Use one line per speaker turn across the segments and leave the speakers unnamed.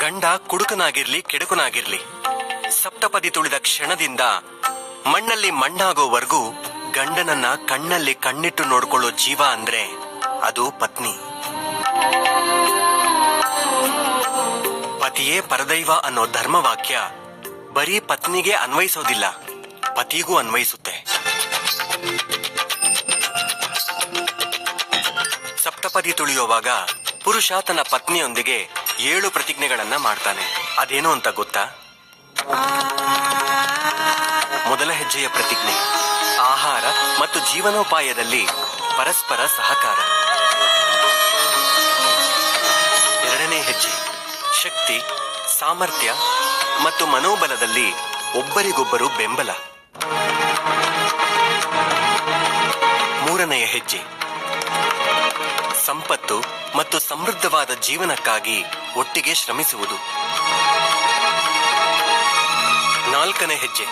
ಗಂಡ ಕುಡುಕನಾಗಿರ್ಲಿ ಕೆಡುಕನಾಗಿರ್ಲಿ, ಸಪ್ತಪದಿ ತುಳಿದ ಕ್ಷಣದಿಂದ ಮಣ್ಣಲ್ಲಿ ಮಣ್ಣಾಗೋವರೆಗೂ ಗಂಡನನ್ನ ಕಣ್ಣಲ್ಲಿ ಕಣ್ಣಿಟ್ಟು ನೋಡ್ಕೊಳ್ಳೋ ಜೀವ ಅಂದ್ರೆ ಅದು ಪತ್ನಿ. ಪತಿಯೇ ಪರದೈವ ಅನ್ನೋ ಧರ್ಮವಾಕ್ಯ ಬರೀ ಪತ್ನಿಗೆ ಅನ್ವಯಿಸೋದಿಲ್ಲ, ಪತಿಗೂ ಅನ್ವಯಿಸುತ್ತೆ. ಸಪ್ತಪದಿ ತುಳಿಯುವಾಗ ಪುರುಷ ತನ್ನ ಪತ್ನಿಯೊಂದಿಗೆ 7 ಪ್ರತಿಜ್ಞೆಗಳನ್ನ ಮಾಡ್ತಾನೆ. ಅದೇನು ಅಂತ ಗೊತ್ತಾ? ಮೊದಲ ಹೆಜ್ಜೆಯ ಪ್ರತಿಜ್ಞೆ ಆಹಾರ ಮತ್ತು ಜೀವನೋಪಾಯದಲ್ಲಿ ಪರಸ್ಪರ ಸಹಕಾರ. ಎರಡನೇ ಹೆಜ್ಜೆ ಶಕ್ತಿ, ಸಾಮರ್ಥ್ಯ ಮತ್ತು ಮನೋಬಲದಲ್ಲಿ ಒಬ್ಬರಿಗೊಬ್ಬರು ಬೆಂಬಲ. ಮೂರನೆಯ ಹೆಜ್ಜೆ ಸಂಪತ್ತು ಮತ್ತು ಸಮೃದ್ಧವಾದ ಜೀವನಕ್ಕಾಗಿ ಒಟ್ಟಿಗೆ ಶ್ರಮಿಸುವುದು. ನಾಲ್ಕನೇ ಹೆಜ್ಜೆ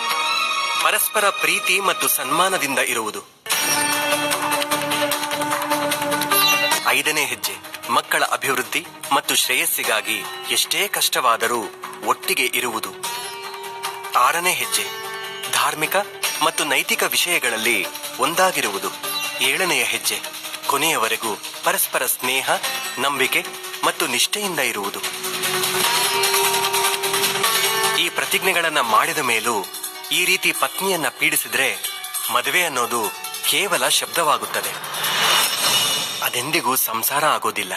ಪರಸ್ಪರ ಪ್ರೀತಿ ಮತ್ತು ಸನ್ಮಾನದಿಂದ ಇರುವುದು. ಐದನೇ ಹೆಜ್ಜೆ ಮಕ್ಕಳ ಅಭಿವೃದ್ಧಿ ಮತ್ತು ಶ್ರೇಯಸ್ಸಿಗಾಗಿ ಎಷ್ಟೇ ಕಷ್ಟವಾದರೂ ಒಟ್ಟಿಗೆ ಇರುವುದು. ಆರನೇ ಹೆಜ್ಜೆ ಧಾರ್ಮಿಕ ಮತ್ತು ನೈತಿಕ ವಿಷಯಗಳಲ್ಲಿ ಒಂದಾಗಿರುವುದು. ಏಳನೆಯ ಹೆಜ್ಜೆ ಕೊನೆಯವರೆಗೂ ಪರಸ್ಪರ ಸ್ನೇಹ, ನಂಬಿಕೆ ಮತ್ತು ನಿಷ್ಠೆಯಿಂದ ಇರುವುದು. ಈ ಪ್ರತಿಜ್ಞೆಗಳನ್ನ ಮಾಡಿದ ಮೇಲೂ ಈ ರೀತಿ ಪತ್ನಿಯನ್ನ ಪೀಡಿಸಿದ್ರೆ ಮದುವೆ ಅನ್ನೋದು ಕೇವಲ ಶಬ್ದವಾಗುತ್ತದೆ, ಅದೆಂದಿಗೂ ಸಂಸಾರ ಆಗೋದಿಲ್ಲ.